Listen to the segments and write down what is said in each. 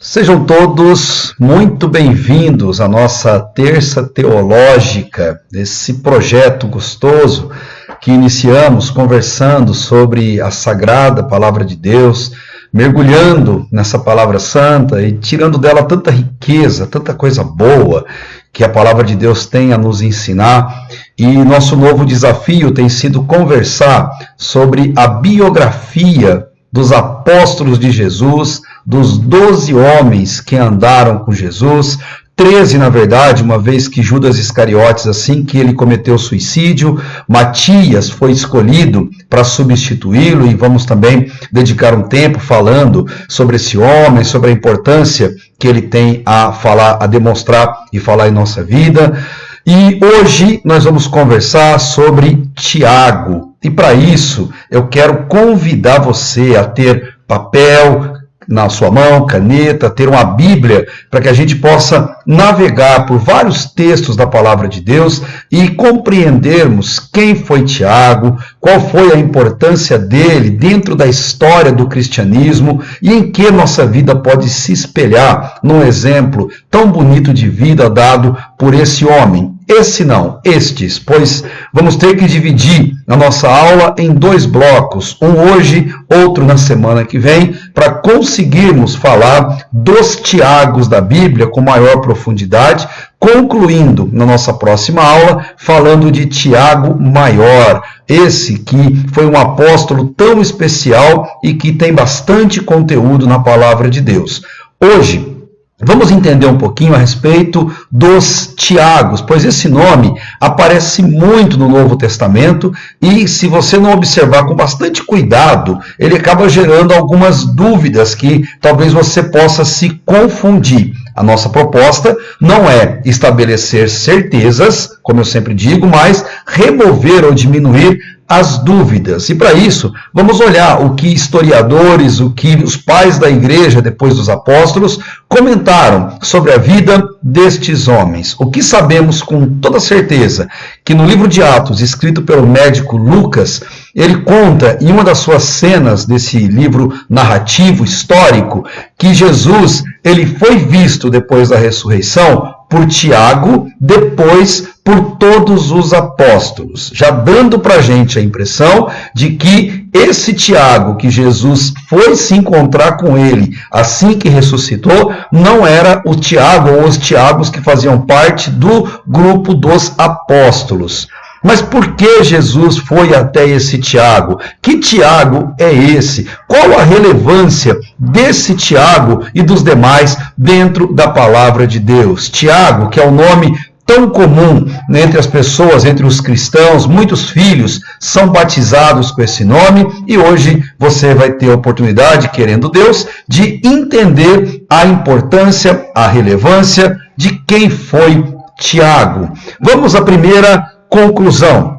Sejam todos muito bem-vindos à nossa terça teológica, desse projeto gostoso que iniciamos conversando sobre a sagrada palavra de Deus, mergulhando nessa palavra santa e tirando dela tanta riqueza, tanta coisa boa que a palavra de Deus tem a nos ensinar. E nosso novo desafio tem sido conversar sobre a biografia dos apóstolos de Jesus, dos 12 homens que andaram com Jesus, 13 na verdade, uma vez que Judas Iscariotes, assim que ele cometeu suicídio, Matias foi escolhido para substituí-lo, e vamos também dedicar um tempo falando sobre esse homem, sobre a importância que ele tem a falar, a demonstrar e falar em nossa vida. E hoje nós vamos conversar sobre Tiago. E para isso eu quero convidar você a ter papel na sua mão, caneta, ter uma Bíblia, para que a gente possa navegar por vários textos da palavra de Deus e compreendermos quem foi Tiago, qual foi a importância dele dentro da história do cristianismo e em que nossa vida pode se espelhar num exemplo tão bonito de vida dado por esse homem. Esse não, estes, pois vamos ter que dividir a nossa aula em dois blocos, um hoje, outro na semana que vem, para conseguirmos falar dos Tiagos da Bíblia com maior profundidade, concluindo na nossa próxima aula falando de Tiago Maior, esse que foi um apóstolo tão especial e que tem bastante conteúdo na palavra de Deus. Hoje, vamos entender um pouquinho a respeito dos Tiagos, pois esse nome aparece muito no Novo Testamento e, se você não observar com bastante cuidado, ele acaba gerando algumas dúvidas que talvez você possa se confundir. A nossa proposta não é estabelecer certezas, como eu sempre digo, mas remover ou diminuir as dúvidas. E para isso, vamos olhar o que historiadores, o que os pais da igreja, depois dos apóstolos, comentaram sobre a vida destes homens. O que sabemos com toda certeza? Que no livro de Atos, escrito pelo médico Lucas, ele conta em uma das suas cenas desse livro narrativo, histórico, que Jesus ele foi visto depois da ressurreição por Tiago, depois por todos os apóstolos, já dando para a gente a impressão de que esse Tiago, que Jesus foi se encontrar com ele assim que ressuscitou, não era o Tiago ou os Tiagos que faziam parte do grupo dos apóstolos. Mas por que Jesus foi até esse Tiago? Que Tiago é esse? Qual a relevância desse Tiago e dos demais dentro da palavra de Deus? Tiago, que é o nome tão comum entre as pessoas, entre os cristãos, muitos filhos são batizados com esse nome e hoje você vai ter a oportunidade, querendo Deus, de entender a importância, a relevância de quem foi Tiago. Vamos à primeira conclusão.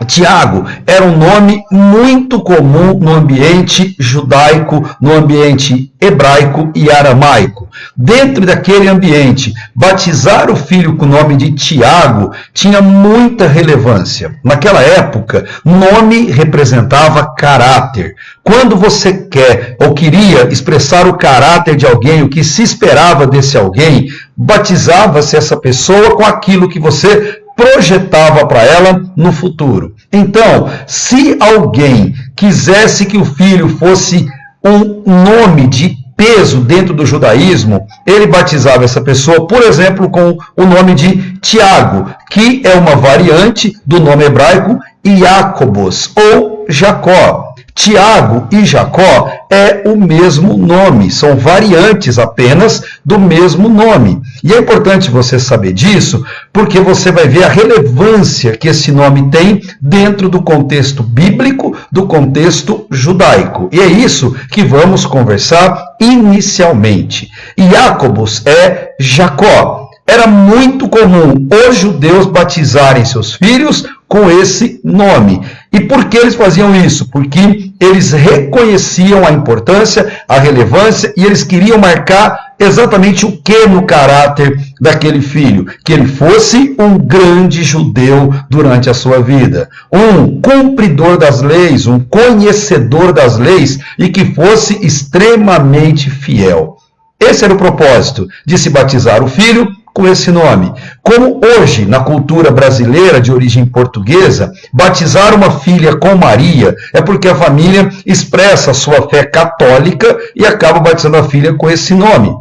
Tiago era um nome muito comum no ambiente judaico, no ambiente hebraico e aramaico. Dentro daquele ambiente, batizar o filho com o nome de Tiago tinha muita relevância. Naquela época, nome representava caráter. Quando você quer ou queria expressar o caráter de alguém, o que se esperava desse alguém, batizava-se essa pessoa com aquilo que você projetava para ela no futuro. Então, se alguém quisesse que o filho fosse um nome de peso dentro do judaísmo, ele batizava essa pessoa, por exemplo, com o nome de Tiago, que é uma variante do nome hebraico Iacobos ou Jacó. Tiago e Jacó é o mesmo nome, são variantes apenas do mesmo nome. E é importante você saber disso, porque você vai ver a relevância que esse nome tem dentro do contexto bíblico, do contexto judaico. E é isso que vamos conversar inicialmente. Iacobos é Jacó. Era muito comum os judeus batizarem seus filhos com esse nome. E por que eles faziam isso? Porque eles reconheciam a importância, a relevância, e eles queriam marcar exatamente o que no caráter daquele filho? Que ele fosse um grande judeu durante a sua vida, um cumpridor das leis, um conhecedor das leis, e que fosse extremamente fiel. Esse era o propósito, de se batizar o filho com esse nome. Como hoje, na cultura brasileira de origem portuguesa, batizar uma filha com Maria é porque a família expressa a sua fé católica e acaba batizando a filha com esse nome.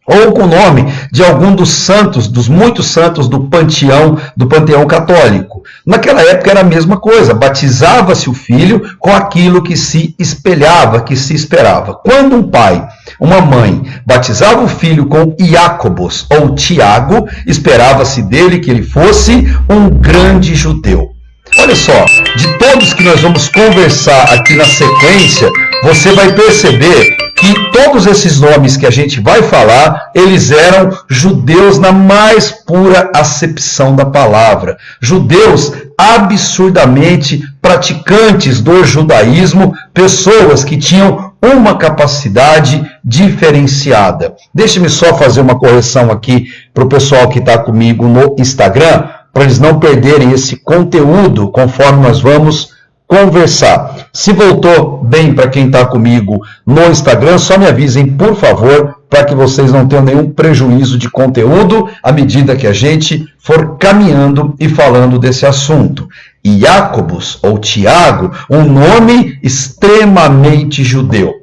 Ou com o nome de algum dos santos, dos muitos santos do panteão católico. Naquela época era a mesma coisa, batizava-se o filho com aquilo que se espelhava, que se esperava. Quando um pai, uma mãe, batizava o filho com Iacobos ou Tiago, esperava-se dele que ele fosse um grande judeu. Olha só, de todos que nós vamos conversar aqui na sequência, você vai perceber que todos esses nomes que a gente vai falar, eles eram judeus na mais pura acepção da palavra. Judeus absurdamente praticantes do judaísmo, pessoas que tinham uma capacidade diferenciada. Deixe-me só fazer uma correção aqui para o pessoal que está comigo no Instagram, para eles não perderem esse conteúdo conforme nós vamos conversar. Se voltou bem para quem está comigo no Instagram, só me avisem, por favor, para que vocês não tenham nenhum prejuízo de conteúdo à medida que a gente for caminhando e falando desse assunto. Iacobos, ou Tiago, um nome extremamente judeu.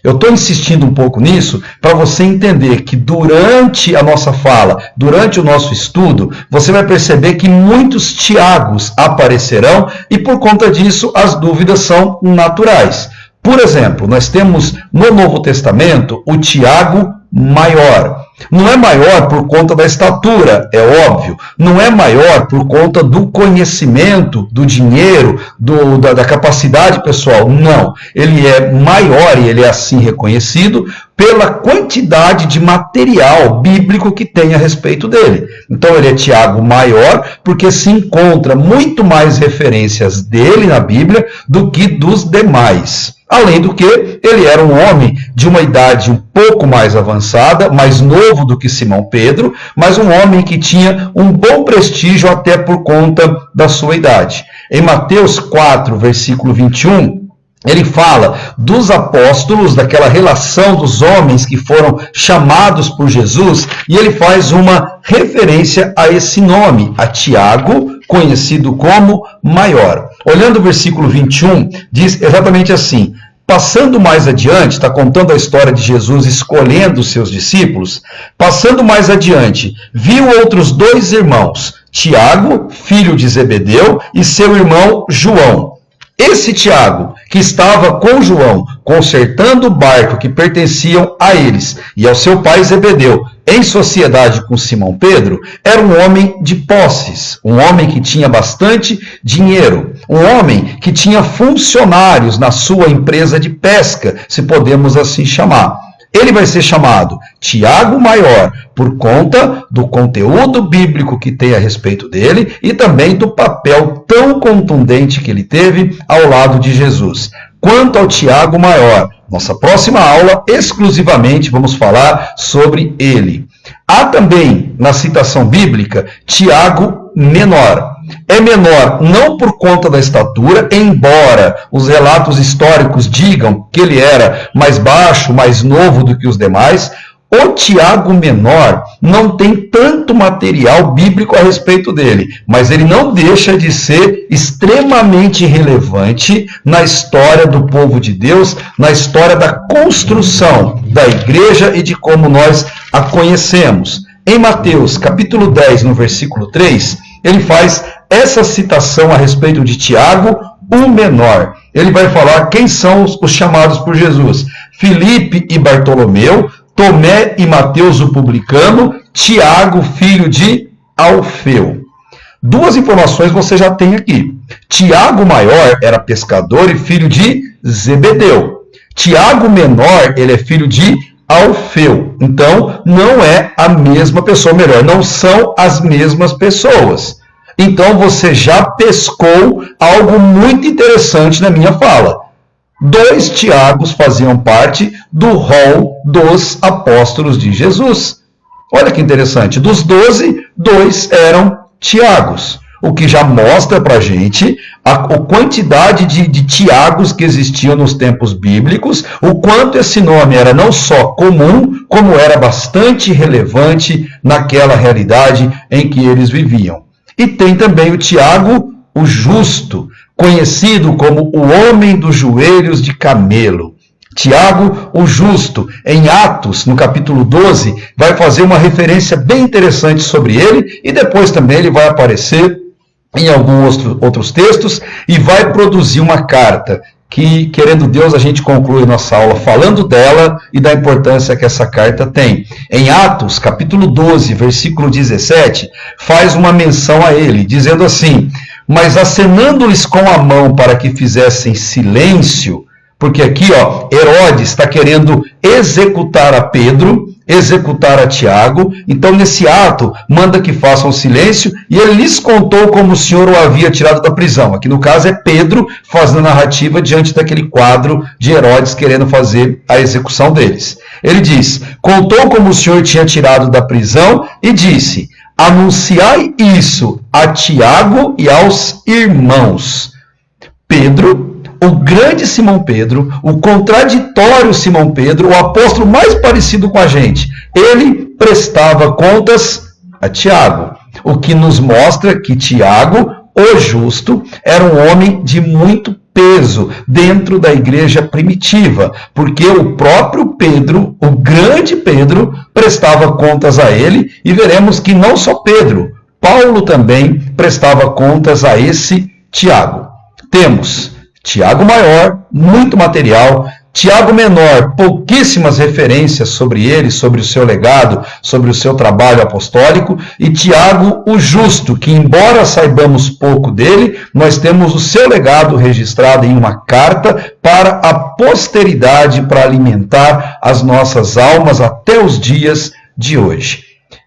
Eu estou insistindo um pouco nisso para você entender que durante a nossa fala, durante o nosso estudo, você vai perceber que muitos Tiagos aparecerão e por conta disso as dúvidas são naturais. Por exemplo, nós temos no Novo Testamento o Tiago maior. Não é maior por conta da estatura, é óbvio. Não é maior por conta do conhecimento, do dinheiro, da capacidade pessoal. Não. Ele é maior e ele é assim reconhecido pela quantidade de material bíblico que tem a respeito dele. Então ele é Tiago maior porque se encontra muito mais referências dele na Bíblia do que dos demais. Além do que, ele era um homem de uma idade um pouco mais avançada, mais novo do que Simão Pedro, mas um homem que tinha um bom prestígio até por conta da sua idade. Em Mateus 4, versículo 21, ele fala dos apóstolos, daquela relação dos homens que foram chamados por Jesus, e ele faz uma referência a esse nome, a Tiago, conhecido como maior. Olhando o versículo 21, diz exatamente assim: passando mais adiante, está contando a história de Jesus escolhendo os seus discípulos, passando mais adiante, viu outros dois irmãos, Tiago, filho de Zebedeu, e seu irmão João. Esse Tiago, que estava com João, consertando o barco que pertenciam a eles e ao seu pai Zebedeu, em sociedade com Simão Pedro, era um homem de posses, um homem que tinha bastante dinheiro, um homem que tinha funcionários na sua empresa de pesca, se podemos assim chamar. Ele vai ser chamado Tiago Maior por conta do conteúdo bíblico que tem a respeito dele e também do papel tão contundente que ele teve ao lado de Jesus. Quanto ao Tiago Maior, nossa próxima aula, exclusivamente vamos falar sobre ele. Há também, na citação bíblica, Tiago Menor. É menor não por conta da estatura, embora os relatos históricos digam que ele era mais baixo, mais novo do que os demais. O Tiago Menor não tem tanto material bíblico a respeito dele, mas ele não deixa de ser extremamente relevante na história do povo de Deus, na história da construção da igreja e de como nós a conhecemos. Em Mateus, capítulo 10, no versículo 3, ele faz essa citação a respeito de Tiago, o menor. Ele vai falar quem são os chamados por Jesus: Filipe e Bartolomeu, Tomé e Mateus o publicano, Tiago, filho de Alfeu. Duas informações você já tem aqui. Tiago maior era pescador e filho de Zebedeu. Tiago menor, ele é filho de Alfeu. Então, não é a mesma pessoa, melhor, não são as mesmas pessoas. Então, você já pescou algo muito interessante na minha fala. Dois Tiagos faziam parte do rol dos apóstolos de Jesus. Olha que interessante. Dos 12, 2 eram Tiagos. O que já mostra para a gente a quantidade de Tiagos que existiam nos tempos bíblicos, o quanto esse nome era não só comum, como era bastante relevante naquela realidade em que eles viviam. E tem também o Tiago, o justo, conhecido como o homem dos joelhos de camelo. Tiago, o justo, em Atos, no capítulo 12, vai fazer uma referência bem interessante sobre ele, e depois também ele vai aparecer em alguns outros textos, e vai produzir uma carta que, querendo Deus, a gente conclui nossa aula falando dela e da importância que essa carta tem. Em Atos, capítulo 12, versículo 17, faz uma menção a ele, dizendo assim: mas acenando-lhes com a mão para que fizessem silêncio, porque aqui, Herodes está querendo executar a Pedro, executar a Tiago, então nesse ato manda que façam silêncio, e ele lhes contou como o Senhor o havia tirado da prisão. Aqui no caso é Pedro fazendo a narrativa diante daquele quadro de Herodes querendo fazer a execução deles. Ele diz: contou como o Senhor tinha tirado da prisão e disse: anunciai isso a Tiago e aos irmãos. Pedro, o grande Simão Pedro, o contraditório Simão Pedro, o apóstolo mais parecido com a gente, ele prestava contas a Tiago, o que nos mostra que Tiago, o justo, era um homem de muito peso dentro da igreja primitiva, porque o próprio Pedro, o grande Pedro, prestava contas a ele, e veremos que não só Pedro, Paulo também prestava contas a esse Tiago. Temos Tiago maior, muito material. Tiago menor, pouquíssimas referências sobre ele, sobre o seu legado, sobre o seu trabalho apostólico. E Tiago, o justo, que embora saibamos pouco dele, nós temos o seu legado registrado em uma carta para a posteridade, para alimentar as nossas almas até os dias de hoje.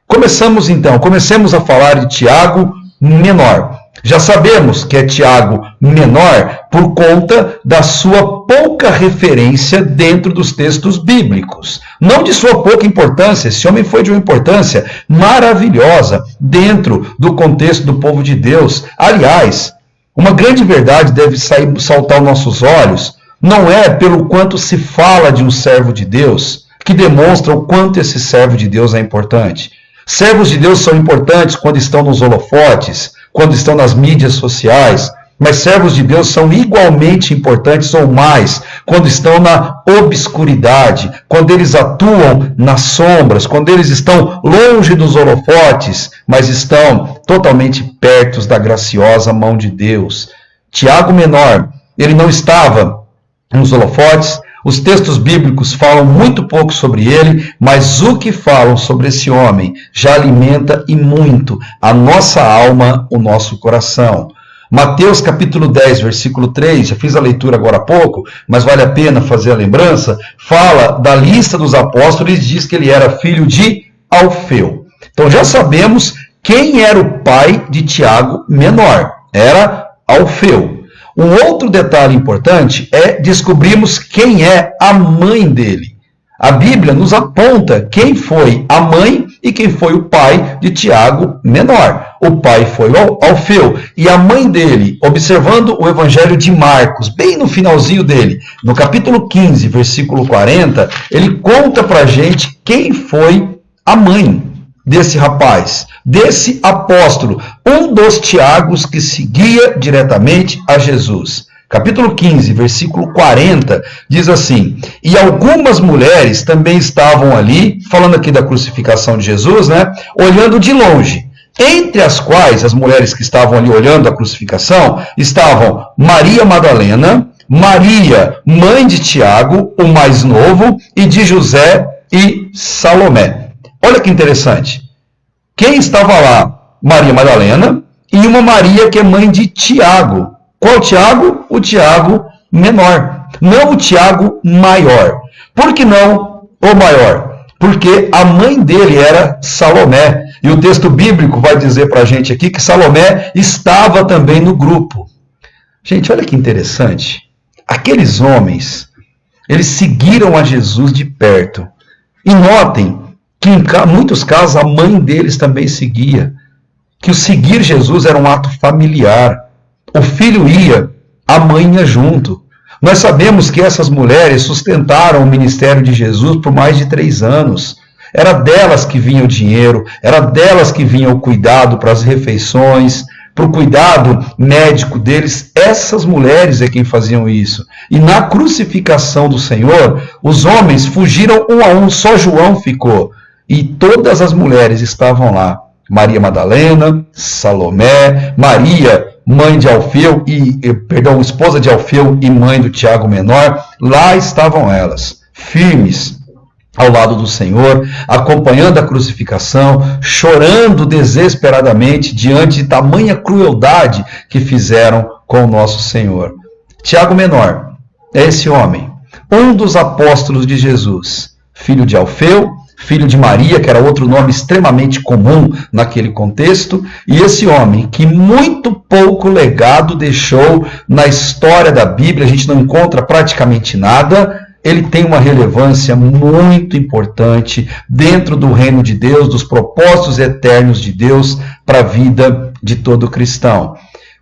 Comecemos a falar de Tiago menor. Já sabemos que é Tiago menor por conta da sua pouca referência dentro dos textos bíblicos. Não de sua pouca importância, esse homem foi de uma importância maravilhosa dentro do contexto do povo de Deus. Aliás, uma grande verdade deve saltar aos nossos olhos, não é pelo quanto se fala de um servo de Deus, que demonstra o quanto esse servo de Deus é importante. Servos de Deus são importantes quando estão nos holofotes, quando estão nas mídias sociais, mas servos de Deus são igualmente importantes ou mais quando estão na obscuridade, quando eles atuam nas sombras, quando eles estão longe dos holofotes, mas estão totalmente perto da graciosa mão de Deus. Tiago menor, ele não estava nos holofotes. Os textos bíblicos falam muito pouco sobre ele, mas o que falam sobre esse homem já alimenta e muito a nossa alma, o nosso coração. Mateus capítulo 10, versículo 3, já fiz a leitura agora há pouco, mas vale a pena fazer a lembrança, fala da lista dos apóstolos e diz que ele era filho de Alfeu. Então já sabemos quem era o pai de Tiago menor, era Alfeu. Um outro detalhe importante é descobrirmos quem é a mãe dele. A Bíblia nos aponta quem foi a mãe e quem foi o pai de Tiago menor. O pai foi Alfeu e a mãe dele, observando o Evangelho de Marcos, bem no finalzinho dele, no capítulo 15, versículo 40, ele conta pra gente quem foi a mãe desse rapaz, desse apóstolo, um dos Tiagos que seguia diretamente a Jesus. Capítulo 15, versículo 40, diz assim: e algumas mulheres também estavam ali, falando aqui da crucificação de Jesus, olhando de longe. Entre as quais, as mulheres que estavam ali olhando a crucificação, estavam Maria Madalena, Maria, mãe de Tiago, o mais novo, e de José e Salomé. Olha que interessante. Quem estava lá? Maria Madalena e uma Maria que é mãe de Tiago. Qual Tiago? O Tiago menor. Não o Tiago maior. Por que não o maior? Porque a mãe dele era Salomé. E o texto bíblico vai dizer para a gente aqui que Salomé estava também no grupo. Gente, olha que interessante. Aqueles homens, eles seguiram a Jesus de perto. E notem que em muitos casos a mãe deles também seguia, que o seguir Jesus era um ato familiar. O filho ia, a mãe ia junto. Nós sabemos que essas mulheres sustentaram o ministério de Jesus por mais de 3 anos. Era delas que vinha o dinheiro, era delas que vinha o cuidado para as refeições, para o cuidado médico deles. Essas mulheres é quem faziam isso. E na crucificação do Senhor, os homens fugiram um a um, só João ficou. E todas as mulheres estavam lá. Maria Madalena, Salomé, Maria, mãe de Alfeu, esposa de Alfeu e mãe do Tiago Menor, lá estavam elas, firmes ao lado do Senhor, acompanhando a crucificação, chorando desesperadamente diante de tamanha crueldade que fizeram com o nosso Senhor. Tiago Menor é esse homem, um dos apóstolos de Jesus, filho de Alfeu, filho de Maria, que era outro nome extremamente comum naquele contexto, e esse homem que muito pouco legado deixou na história da Bíblia, a gente não encontra praticamente nada. Ele tem uma relevância muito importante dentro do reino de Deus, dos propósitos eternos de Deus para a vida de todo cristão.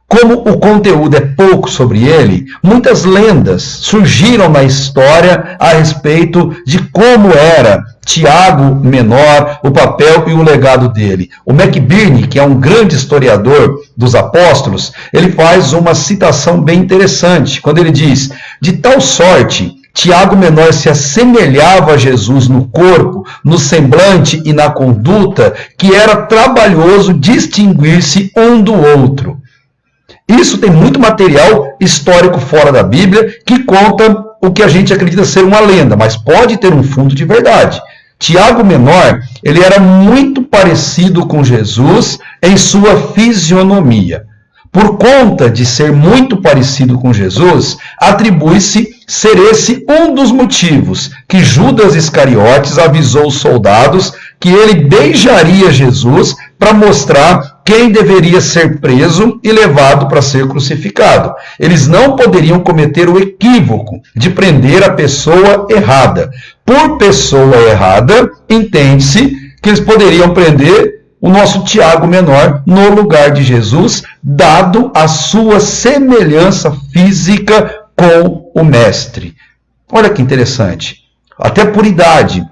Como o conteúdo é pouco sobre ele, muitas lendas surgiram na história a respeito de como era Tiago Menor, o papel e o legado dele. O McBurney, que é um grande historiador dos apóstolos, ele faz uma citação bem interessante, quando ele diz: de tal sorte, Tiago Menor se assemelhava a Jesus no corpo, no semblante e na conduta, que era trabalhoso distinguir-se um do outro. Isso tem muito material histórico fora da Bíblia que conta o que a gente acredita ser uma lenda, mas pode ter um fundo de verdade. Tiago Menor, ele era muito parecido com Jesus em sua fisionomia. Por conta de ser muito parecido com Jesus, atribui-se ser esse um dos motivos que Judas Iscariotes avisou os soldados que ele beijaria Jesus para mostrar quem deveria ser preso e levado para ser crucificado. Eles não poderiam cometer o equívoco de prender a pessoa errada. Por pessoa errada, entende-se que eles poderiam prender o nosso Tiago Menor no lugar de Jesus, dado a sua semelhança física com o Mestre. Olha que interessante. Até por idade,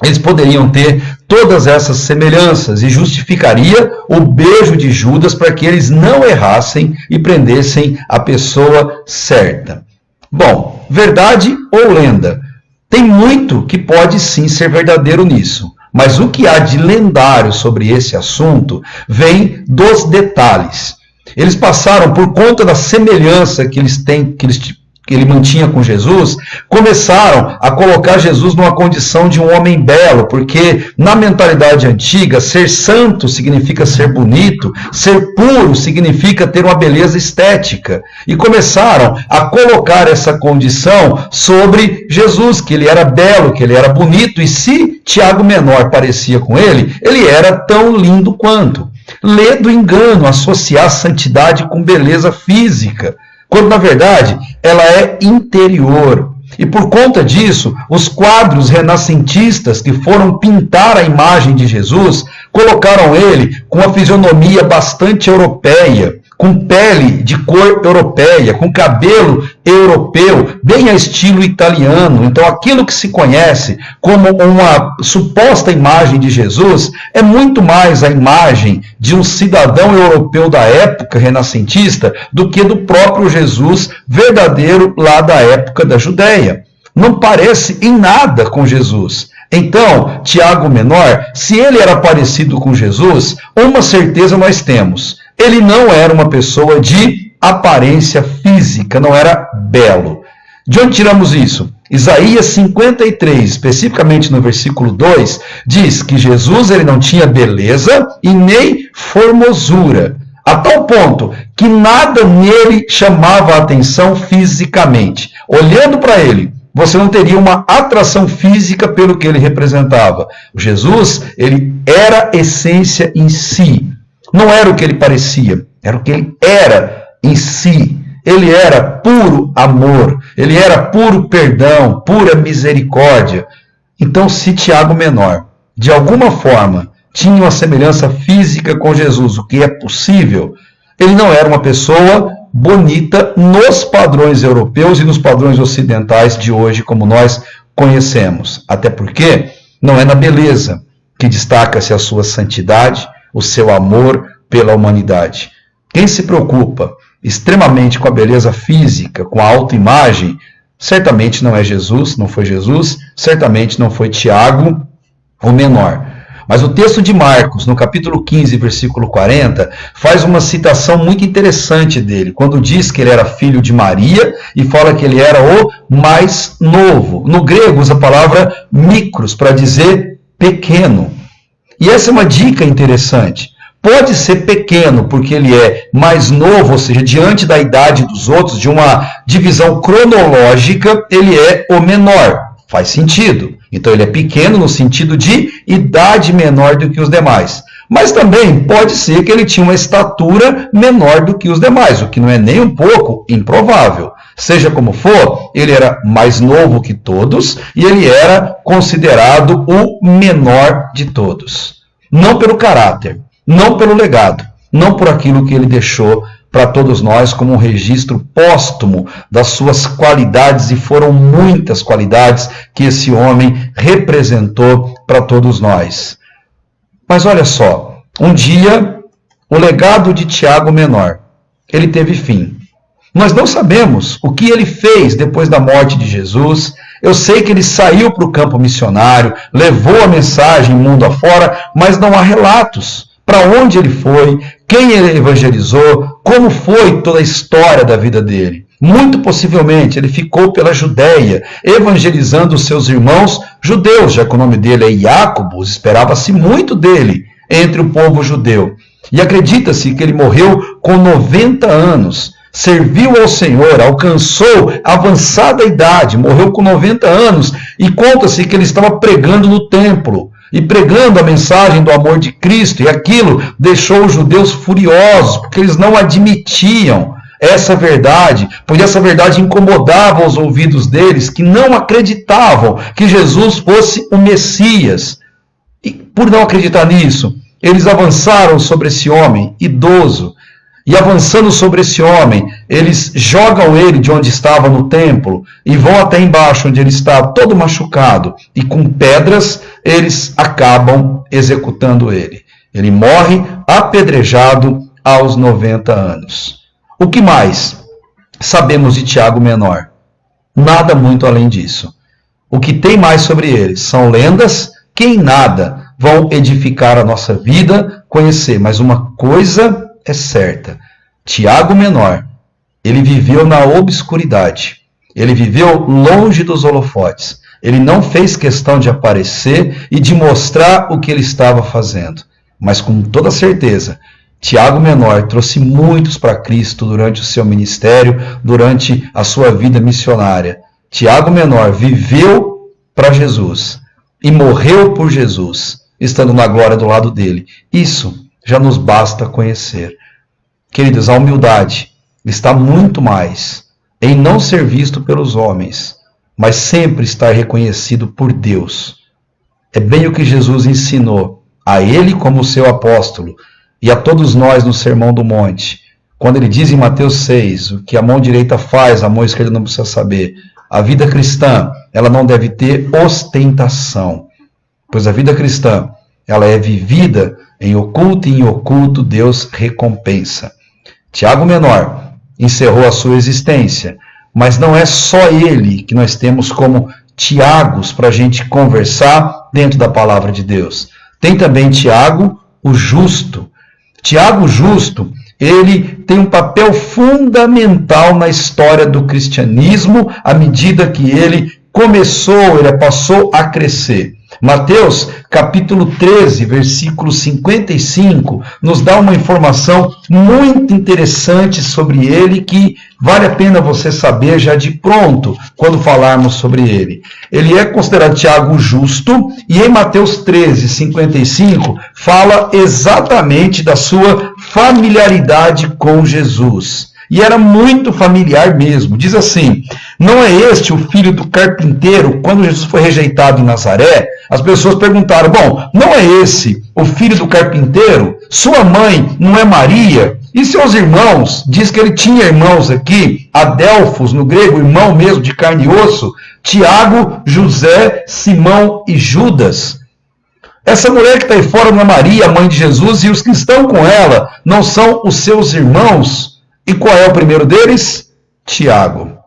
eles poderiam ter todas essas semelhanças e justificaria o beijo de Judas para que eles não errassem e prendessem a pessoa certa. Bom, verdade ou lenda? Tem muito que pode sim ser verdadeiro nisso. Mas o que há de lendário sobre esse assunto vem dos detalhes. Eles passaram, por conta da semelhança que ele mantinha com Jesus, começaram a colocar Jesus numa condição de um homem belo, porque na mentalidade antiga, ser santo significa ser bonito, ser puro significa ter uma beleza estética. E começaram a colocar essa condição sobre Jesus, que ele era belo, que ele era bonito, e se Tiago Menor parecia com ele, ele era tão lindo quanto. Lê do engano associar santidade com beleza física, quando na verdade ela é interior. E por conta disso, os quadros renascentistas que foram pintar a imagem de Jesus colocaram ele com uma fisionomia bastante europeia, com pele de cor europeia, com cabelo europeu, bem a estilo italiano. Então aquilo que se conhece como uma suposta imagem de Jesus é muito mais a imagem de um cidadão europeu da época renascentista do que do próprio Jesus verdadeiro lá da época da Judéia. Não parece em nada com Jesus. Então, Tiago Menor, se ele era parecido com Jesus, uma certeza nós temos: ele não era uma pessoa de aparência física, não era belo. De onde tiramos isso? Isaías 53, especificamente no versículo 2, diz que Jesus ele não tinha beleza e nem formosura, a tal ponto que nada nele chamava a atenção fisicamente. Olhando para ele, você não teria uma atração física pelo que ele representava. Jesus, ele era essência em si. Não era o que ele parecia, era o que ele era em si. Ele era puro amor, ele era puro perdão, pura misericórdia. Então, se Tiago Menor, de alguma forma, tinha uma semelhança física com Jesus, o que é possível, ele não era uma pessoa bonita nos padrões europeus e nos padrões ocidentais de hoje, como nós conhecemos. Até porque não é na beleza que destaca-se a sua santidade, o seu amor pela humanidade. Quem se preocupa extremamente com a beleza física, com a autoimagem, certamente não é Jesus, não foi Jesus, certamente não foi Tiago, o menor. Mas o texto de Marcos, no capítulo 15, versículo 40, faz uma citação muito interessante dele, quando diz que ele era filho de Maria e fala que ele era o mais novo. No grego usa a palavra mikros para dizer pequeno. E essa é uma dica interessante. Pode ser pequeno porque ele é mais novo, ou seja, diante da idade dos outros, de uma divisão cronológica, ele é o menor. Faz sentido. Então ele é pequeno no sentido de idade menor do que os demais. Mas também pode ser que ele tinha uma estatura menor do que os demais, o que não é nem um pouco improvável. Seja como for, ele era mais novo que todos e ele era considerado o menor de todos. Não pelo caráter, não pelo legado, não por aquilo que ele deixou para todos nós como um registro póstumo das suas qualidades, e foram muitas qualidades que esse homem representou para todos nós. Mas olha só, um dia o legado de Tiago Menor, ele teve fim. Nós não sabemos o que ele fez depois da morte de Jesus. Eu sei que ele saiu para o campo missionário, levou a mensagem mundo afora, mas não há relatos. Para onde ele foi, quem ele evangelizou, como foi toda a história da vida dele. Muito possivelmente ele ficou pela Judéia, evangelizando os seus irmãos judeus, já que o nome dele é Jacobus, esperava-se muito dele entre o povo judeu. E acredita-se que ele morreu com 90 anos, serviu ao Senhor, alcançou avançada idade, morreu com 90 anos, e conta-se que ele estava pregando no templo, e pregando a mensagem do amor de Cristo, e aquilo deixou os judeus furiosos, porque eles não admitiam essa verdade, pois essa verdade incomodava os ouvidos deles, que não acreditavam que Jesus fosse o Messias. E por não acreditar nisso, eles avançaram sobre esse homem idoso, e avançando sobre esse homem, eles jogam ele de onde estava no templo e vão até embaixo, onde ele está todo machucado, e com pedras eles acabam executando ele. Ele morre apedrejado aos 90 anos. O que mais sabemos de Tiago Menor? Nada muito além disso. O que tem mais sobre ele são lendas que em nada vão edificar a nossa vida, conhecer. Mas uma coisa é certa: Tiago Menor, ele viveu na obscuridade, ele viveu longe dos holofotes, ele não fez questão de aparecer e de mostrar o que ele estava fazendo, mas com toda certeza, Tiago Menor trouxe muitos para Cristo durante o seu ministério, durante a sua vida missionária. Tiago Menor viveu para Jesus e morreu por Jesus, estando na glória do lado dele. Isso já nos basta conhecer. Queridos, a humildade está muito mais em não ser visto pelos homens, mas sempre estar reconhecido por Deus. É bem o que Jesus ensinou a ele como seu apóstolo e a todos nós no Sermão do Monte, quando ele diz em Mateus 6, o que a mão direita faz, a mão esquerda não precisa saber. A vida cristã, ela não deve ter ostentação, pois a vida cristã, ela é vivida em oculto, e em oculto Deus recompensa. Tiago Menor encerrou a sua existência, mas não é só ele que nós temos como Tiagos para a gente conversar dentro da palavra de Deus. Tem também Tiago, o justo. Tiago, o justo, ele tem um papel fundamental na história do cristianismo à medida que ele passou a crescer. Mateus, capítulo 13, versículo 55, nos dá uma informação muito interessante sobre ele, que vale a pena você saber já de pronto, quando falarmos sobre ele. Ele é considerado Tiago justo, e em Mateus 13, 55, fala exatamente da sua familiaridade com Jesus. e era muito familiar mesmo. Diz assim: não é este o filho do carpinteiro? Quando Jesus foi rejeitado em Nazaré, as pessoas perguntaram: bom, não é esse o filho do carpinteiro? Sua mãe não é Maria? E seus irmãos? Diz que ele tinha irmãos aqui, Adelfos, no grego, irmão mesmo de carne e osso, Tiago, José, Simão e Judas. Essa mulher que está aí fora não é Maria, a mãe de Jesus, e os que estão com ela não são os seus irmãos. E qual é o primeiro deles? Tiago.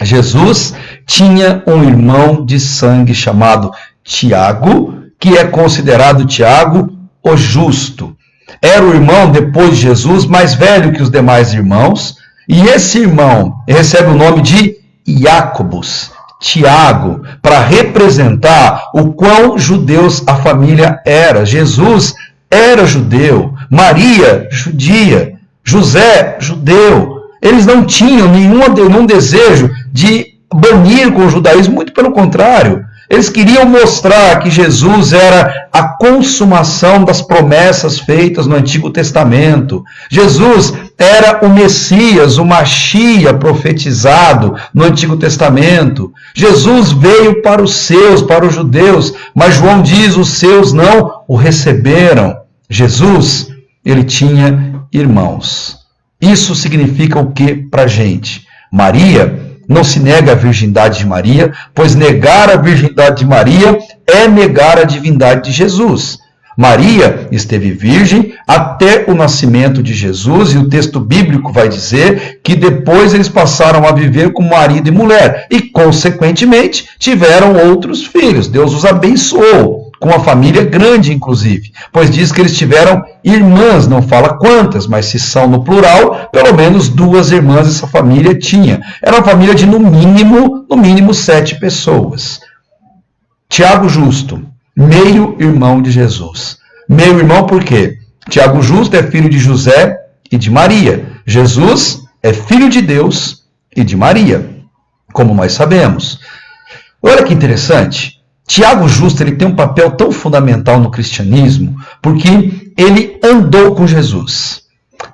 Jesus tinha um irmão de sangue chamado Tiago, que é considerado Tiago o justo. Era o irmão, depois de Jesus, mais velho que os demais irmãos, e esse irmão recebe o nome de Iacobus, Tiago, para representar o quão judeus a família era. Jesus era judeu, Maria, judia, José, judeu. Eles não tinham nenhum desejo de banir com o judaísmo, muito pelo contrário. Eles queriam mostrar que Jesus era a consumação das promessas feitas no Antigo Testamento. Jesus era o Messias, o Machia profetizado no Antigo Testamento. Jesus veio para os seus, para os judeus, mas João diz: os seus não o receberam. Jesus, ele tinha irmãos. Isso significa o que para a gente? Maria não se nega a virgindade de Maria, pois negar a virgindade de Maria é negar a divindade de Jesus. Maria esteve virgem até o nascimento de Jesus, e o texto bíblico vai dizer que depois eles passaram a viver como marido e mulher, e consequentemente tiveram outros filhos. Deus os abençoou, com uma família grande, inclusive, pois diz que eles tiveram irmãs, não fala quantas, mas se são no plural, pelo menos 2 irmãs essa família tinha. Era uma família de no mínimo 7 pessoas. Tiago Justo, meio irmão de Jesus. Meio irmão por quê? Tiago Justo é filho de José e de Maria. Jesus é filho de Deus e de Maria, como nós sabemos. Olha que interessante. Tiago Justo, ele tem um papel tão fundamental no cristianismo, porque ele andou com Jesus,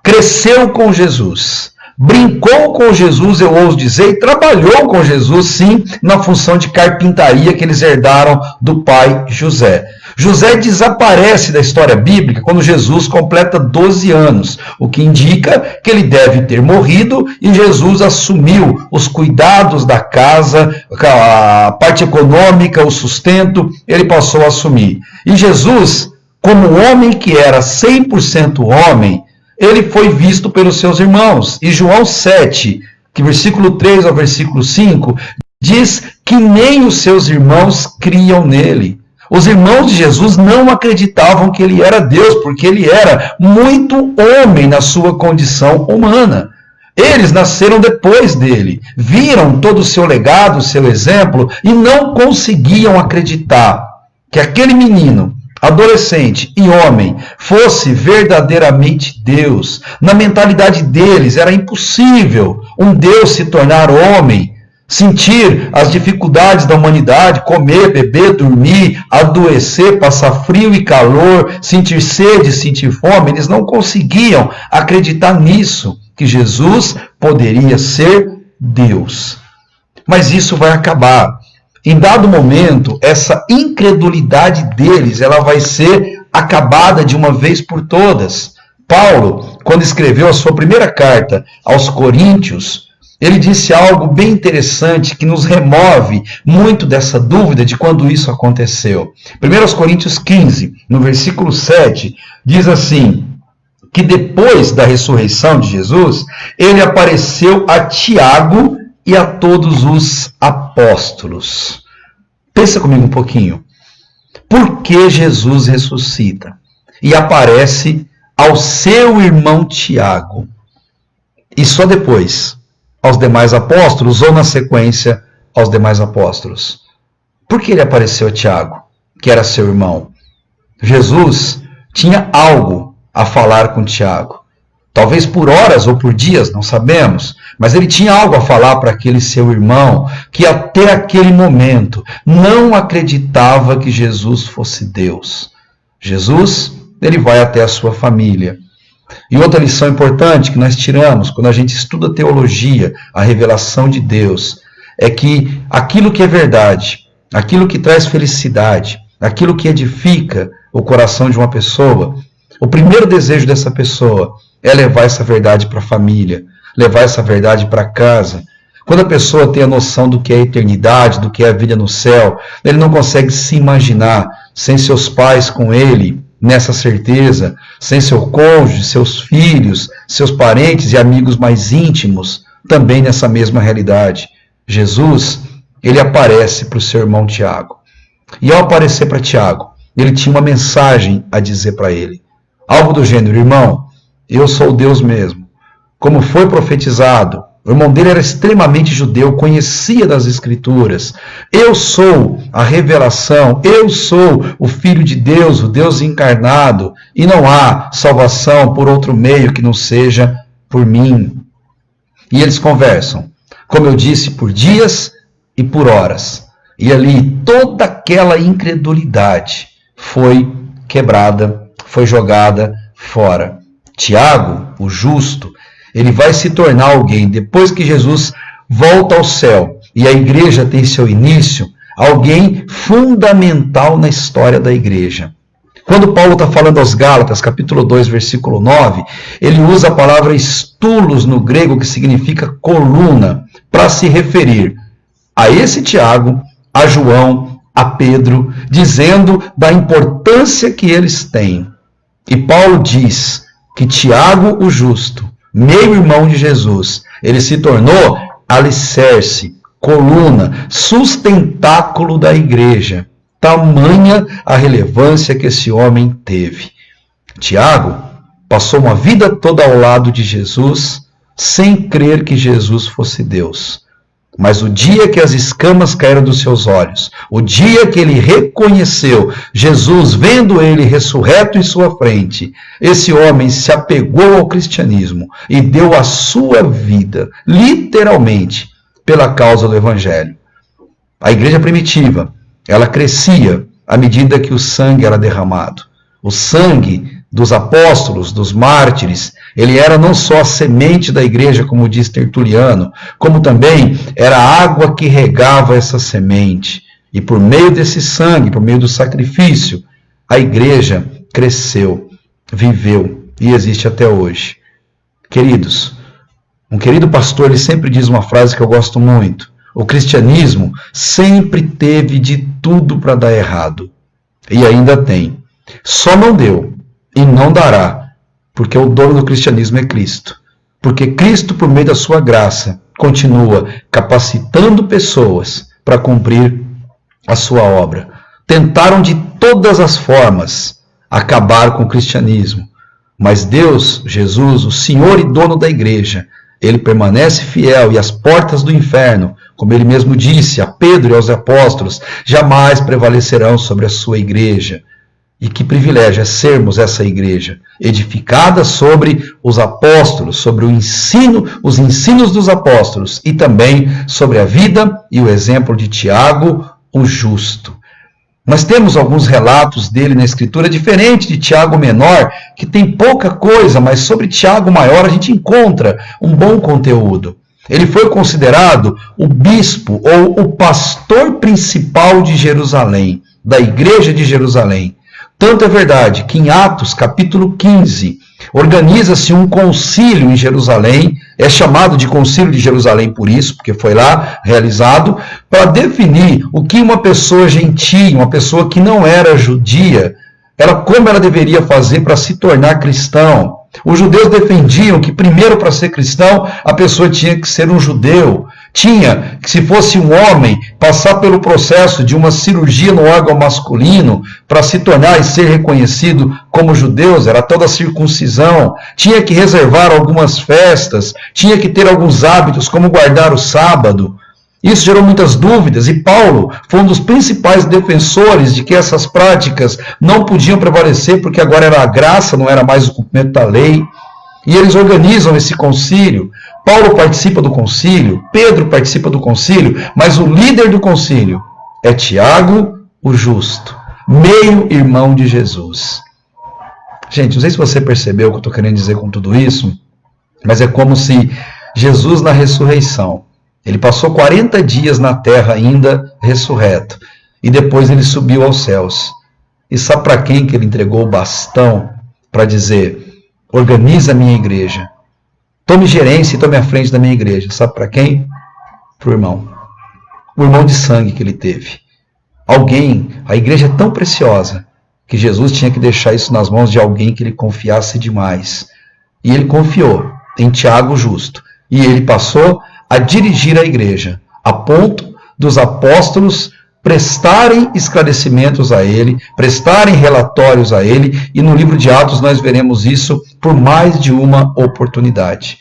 cresceu com Jesus, brincou com Jesus, eu ouso dizer, e trabalhou com Jesus, sim, na função de carpintaria que eles herdaram do pai José. José desaparece da história bíblica quando Jesus completa 12 anos, o que indica que ele deve ter morrido e Jesus assumiu os cuidados da casa, a parte econômica, o sustento, ele passou a assumir. E Jesus, como homem que era 100% homem, ele foi visto pelos seus irmãos. E João 7, que versículo 3 ao versículo 5, diz que nem os seus irmãos criam nele. Os irmãos de Jesus não acreditavam que ele era Deus, porque ele era muito homem na sua condição humana. Eles nasceram depois dele, viram todo o seu legado, o seu exemplo, e não conseguiam acreditar que aquele menino, adolescente e homem, fosse verdadeiramente Deus. Na mentalidade deles era impossível um Deus se tornar homem, sentir as dificuldades da humanidade, comer, beber, dormir, adoecer, passar frio e calor, sentir sede, sentir fome. Eles não conseguiam acreditar nisso, que Jesus poderia ser Deus. Mas isso vai acabar. Em dado momento, essa incredulidade deles, ela vai ser acabada de uma vez por todas. Paulo, quando escreveu a sua primeira carta aos Coríntios, ele disse algo bem interessante que nos remove muito dessa dúvida de quando isso aconteceu. 1 Coríntios 15, no versículo 7, diz assim, que depois da ressurreição de Jesus, ele apareceu a Tiago e a todos os apóstolos. Pensa comigo um pouquinho. Por que Jesus ressuscita e aparece ao seu irmão Tiago e só depois aos demais apóstolos, ou na sequência aos demais apóstolos? Por que ele apareceu a Tiago, que era seu irmão? Jesus tinha algo a falar com Tiago. Talvez por horas ou por dias, não sabemos, mas ele tinha algo a falar para aquele seu irmão, que até aquele momento não acreditava que Jesus fosse Deus. Jesus, ele vai até a sua família. E outra lição importante que nós tiramos quando a gente estuda teologia, a revelação de Deus, é que aquilo que é verdade, aquilo que traz felicidade, aquilo que edifica o coração de uma pessoa, o primeiro desejo dessa pessoa é levar essa verdade para a família, levar essa verdade para casa. Quando a pessoa tem a noção do que é a eternidade, do que é a vida no céu, ele não consegue se imaginar sem seus pais com ele, nessa certeza, sem seu cônjuge, seus filhos, seus parentes e amigos mais íntimos, também nessa mesma realidade. Jesus, ele aparece para o seu irmão Tiago. E ao aparecer para Tiago, ele tinha uma mensagem a dizer para ele. Algo do gênero: irmão, eu sou o Deus mesmo. Como foi profetizado, o irmão dele era extremamente judeu, conhecia das Escrituras. Eu sou a revelação, eu sou o Filho de Deus, o Deus encarnado, e não há salvação por outro meio que não seja por mim. E eles conversam, como eu disse, por dias e por horas. E ali toda aquela incredulidade foi quebrada, foi jogada fora. Tiago, o justo, ele vai se tornar alguém, depois que Jesus volta ao céu e a igreja tem seu início, alguém fundamental na história da igreja. Quando Paulo está falando aos Gálatas, capítulo 2, versículo 9, ele usa a palavra estulos no grego, que significa coluna, para se referir a esse Tiago, a João, a Pedro, dizendo da importância que eles têm. E Paulo diz que Tiago, o justo, meio-irmão de Jesus, ele se tornou alicerce, coluna, sustentáculo da igreja. Tamanha a relevância que esse homem teve. Tiago passou uma vida toda ao lado de Jesus, sem crer que Jesus fosse Deus. Mas o dia que as escamas caíram dos seus olhos, o dia que ele reconheceu Jesus, vendo ele ressurreto em sua frente, esse homem se apegou ao cristianismo e deu a sua vida, literalmente, pela causa do evangelho. A igreja primitiva, ela crescia à medida que o sangue era derramado. O sangue dos apóstolos, dos mártires, ele era não só a semente da igreja, como diz Tertuliano, como também era a água que regava essa semente. E por meio desse sangue, por meio do sacrifício, a igreja cresceu, viveu e existe até hoje. Queridos, um querido pastor, ele sempre diz uma frase que eu gosto muito: o cristianismo sempre teve de tudo para dar errado. E ainda tem. Só não deu e não dará, porque o dono do cristianismo é Cristo. Porque Cristo, por meio da sua graça, continua capacitando pessoas para cumprir a sua obra. Tentaram de todas as formas acabar com o cristianismo. Mas Deus, Jesus, o Senhor e dono da igreja, ele permanece fiel, e as portas do inferno, como ele mesmo disse a Pedro e aos apóstolos, jamais prevalecerão sobre a sua igreja. E que privilégio é sermos essa igreja, edificada sobre os apóstolos, sobre os ensinos dos apóstolos, e também sobre a vida e o exemplo de Tiago, o justo. Nós temos alguns relatos dele na Escritura, diferente de Tiago menor, que tem pouca coisa, mas sobre Tiago maior a gente encontra um bom conteúdo. Ele foi considerado o bispo ou o pastor principal de Jerusalém, da igreja de Jerusalém. Tanto é verdade que em Atos, capítulo 15, organiza-se um concílio em Jerusalém, é chamado de concílio de Jerusalém por isso, porque foi lá realizado, para definir o que uma pessoa gentia, uma pessoa que não era judia, como ela deveria fazer para se tornar cristão. Os judeus defendiam que primeiro, para ser cristão, a pessoa tinha que ser um judeu. Tinha que, se fosse um homem, passar pelo processo de uma cirurgia no órgão masculino para se tornar e ser reconhecido como judeus, era toda a circuncisão. Tinha que reservar algumas festas, tinha que ter alguns hábitos, como guardar o sábado. Isso gerou muitas dúvidas, e Paulo foi um dos principais defensores de que essas práticas não podiam prevalecer, porque agora era a graça, não era mais o cumprimento da lei. E eles organizam esse concílio. Paulo participa do concílio, Pedro participa do concílio, mas o líder do concílio é Tiago, o justo, meio-irmão de Jesus. Gente, não sei se você percebeu o que eu estou querendo dizer com tudo isso, mas é como se Jesus na ressurreição, ele passou 40 dias na terra ainda ressurreto, e depois ele subiu aos céus. E sabe para quem que ele entregou o bastão para dizer, organiza a minha igreja, tome gerência e tome a frente da minha igreja? Sabe para quem? Para o irmão de sangue que ele teve. Alguém, a igreja é tão preciosa, que Jesus tinha que deixar isso nas mãos de alguém que ele confiasse demais. E ele confiou em Tiago Justo. E ele passou a dirigir a igreja, a ponto dos apóstolos prestarem esclarecimentos a ele, prestarem relatórios a ele, e no livro de Atos nós veremos isso por mais de uma oportunidade.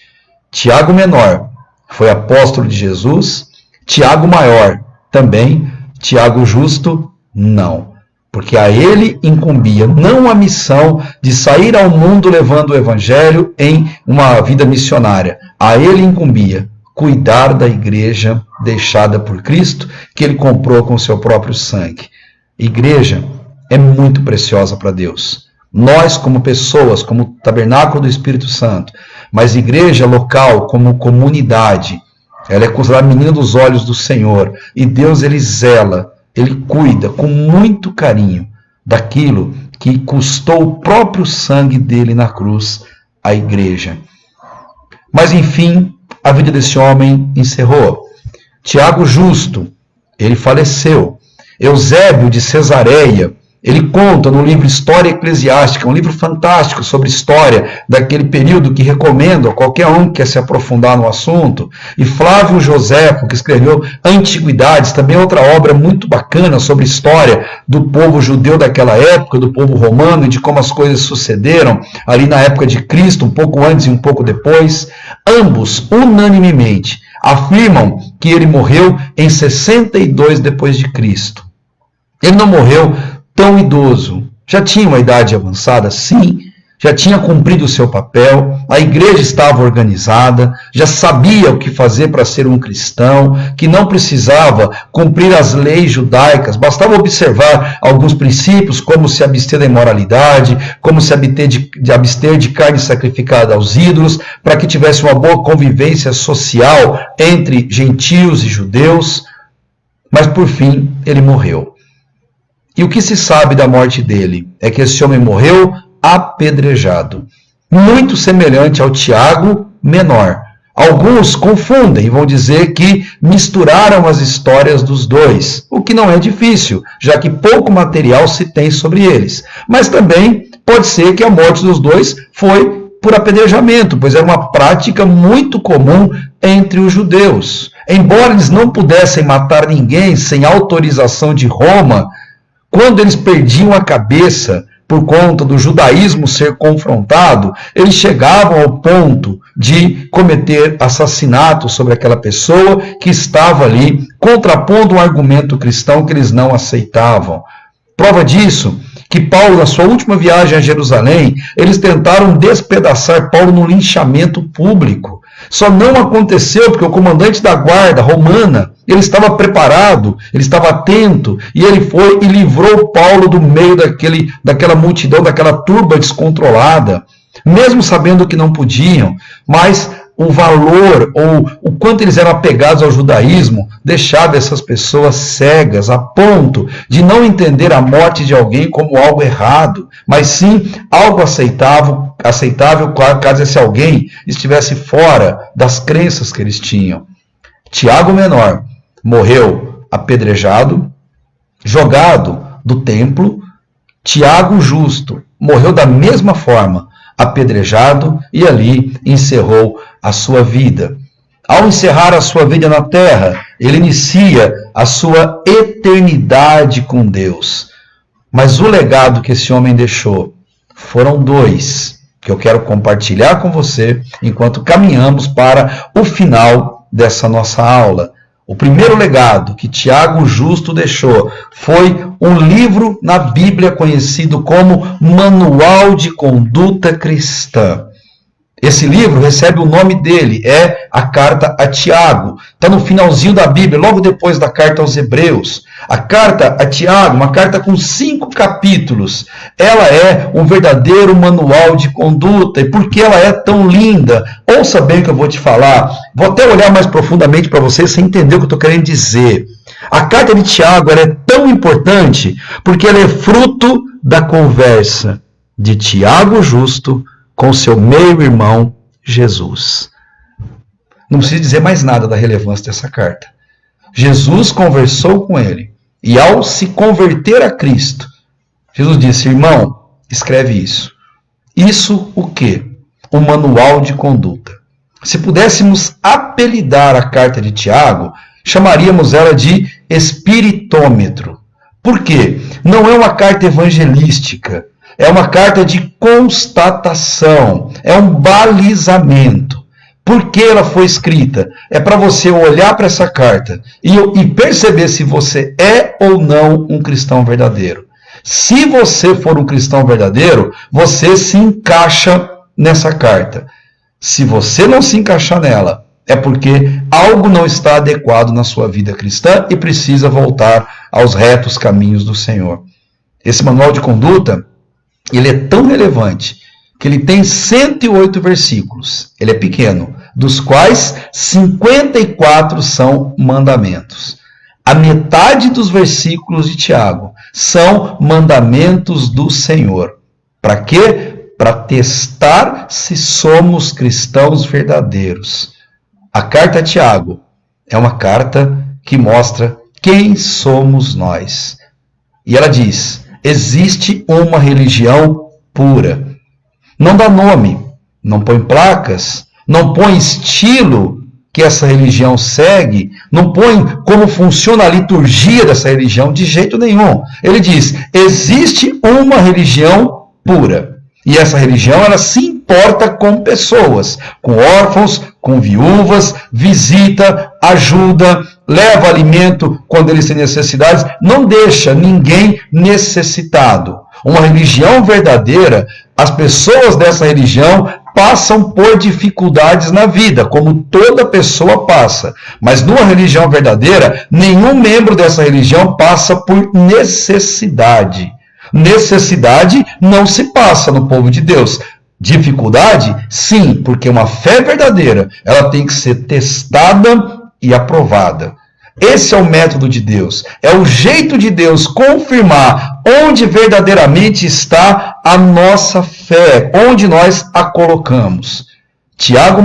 Tiago Menor foi apóstolo de Jesus, Tiago Maior também, Tiago Justo não. Porque a ele incumbia não a missão de sair ao mundo levando o evangelho em uma vida missionária. A ele incumbia cuidar da igreja deixada por Cristo, que ele comprou com seu próprio sangue. Igreja é muito preciosa para Deus. Nós, como pessoas, como tabernáculo do Espírito Santo, mas igreja local, como comunidade, ela é considerada a menina dos olhos do Senhor. E Deus, ele zela, ele cuida com muito carinho daquilo que custou o próprio sangue dele na cruz, a igreja. Mas, enfim, a vida desse homem encerrou. Tiago Justo, ele faleceu. Eusébio de Cesareia, ele conta no livro História Eclesiástica, um livro fantástico sobre história daquele período que recomendo a qualquer um que quer se aprofundar no assunto. E Flávio Joséfo, que escreveu Antiguidades, também outra obra muito bacana sobre história do povo judeu daquela época, do povo romano e de como as coisas sucederam ali na época de Cristo, um pouco antes e um pouco depois. Ambos, unanimemente, afirmam que ele morreu em 62 depois de Cristo. Ele não morreu tão idoso, já tinha uma idade avançada, sim, já tinha cumprido o seu papel, a igreja estava organizada, já sabia o que fazer para ser um cristão, que não precisava cumprir as leis judaicas, bastava observar alguns princípios, como se abster da imoralidade, como se abster de carne sacrificada aos ídolos, para que tivesse uma boa convivência social entre gentios e judeus, mas por fim ele morreu. E o que se sabe da morte dele é que esse homem morreu apedrejado, muito semelhante ao Tiago Menor. Alguns confundem e vão dizer que misturaram as histórias dos dois, o que não é difícil, já que pouco material se tem sobre eles. Mas também pode ser que a morte dos dois foi por apedrejamento, pois era uma prática muito comum entre os judeus. Embora eles não pudessem matar ninguém sem autorização de Roma, quando eles perdiam a cabeça por conta do judaísmo ser confrontado, eles chegavam ao ponto de cometer assassinato sobre aquela pessoa que estava ali contrapondo um argumento cristão que eles não aceitavam. Prova disso, que Paulo, na sua última viagem a Jerusalém, eles tentaram despedaçar Paulo no linchamento público. Só não aconteceu porque o comandante da guarda romana, ele estava preparado, ele estava atento, e ele foi e livrou Paulo do meio daquela multidão, daquela turba descontrolada, mesmo sabendo que não podiam, mas o valor ou o quanto eles eram apegados ao judaísmo deixava essas pessoas cegas a ponto de não entender a morte de alguém como algo errado, mas sim algo aceitável caso esse alguém estivesse fora das crenças que eles tinham. Tiago Menor morreu apedrejado, jogado do templo. Tiago Justo morreu da mesma forma, apedrejado, e ali encerrou a sua vida. Ao encerrar a sua vida na terra, ele inicia a sua eternidade com Deus. Mas o legado que esse homem deixou foram dois, que eu quero compartilhar com você enquanto caminhamos para o final dessa nossa aula. O primeiro legado que Tiago Justo deixou foi um livro na Bíblia conhecido como Manual de Conduta Cristã. Esse livro recebe o nome dele, é a carta a Tiago. Está no finalzinho da Bíblia, logo depois da carta aos Hebreus. A carta a Tiago, uma carta com 5 capítulos. Ela é um verdadeiro manual de conduta. E por que ela é tão linda? Ouça bem o que eu vou te falar. Vou até olhar mais profundamente para você entender o que eu estou querendo dizer. A carta de Tiago ela é tão importante porque ela é fruto da conversa de Tiago justo com seu meio-irmão Jesus. Não preciso dizer mais nada da relevância dessa carta. Jesus conversou com ele. E ao se converter a Cristo, Jesus disse, irmão, escreve isso. Isso o quê? Um manual de conduta. Se pudéssemos apelidar a carta de Tiago, chamaríamos ela de espiritômetro. Por quê? Não é uma carta evangelística. É uma carta de constatação, é um balizamento. Por que ela foi escrita? É para você olhar para essa carta e perceber se você é ou não um cristão verdadeiro. Se você for um cristão verdadeiro, você se encaixa nessa carta. Se você não se encaixar nela, é porque algo não está adequado na sua vida cristã e precisa voltar aos retos caminhos do Senhor. Esse manual de conduta, ele é tão relevante que ele tem 108 versículos. Ele é pequeno, dos quais 54 são mandamentos. A metade dos versículos de Tiago são mandamentos do Senhor. Para quê? Para testar se somos cristãos verdadeiros. A carta a Tiago é uma carta que mostra quem somos nós. E ela diz, existe uma religião pura. Não dá nome, não põe placas, não põe estilo que essa religião segue, não põe como funciona a liturgia dessa religião de jeito nenhum. Ele diz, existe uma religião pura. E essa religião, ela se importa com pessoas, com órfãos, com viúvas, visita, ajuda, leva alimento quando eles têm necessidades, não deixa ninguém necessitado. Uma religião verdadeira, as pessoas dessa religião passam por dificuldades na vida, como toda pessoa passa. Mas numa religião verdadeira, nenhum membro dessa religião passa por necessidade. Necessidade não se passa no povo de Deus. Dificuldade, sim, porque uma fé verdadeira, ela tem que ser testada e aprovada. Esse é o método de Deus. É o jeito de Deus confirmar onde verdadeiramente está a nossa fé, onde nós a colocamos. Tiago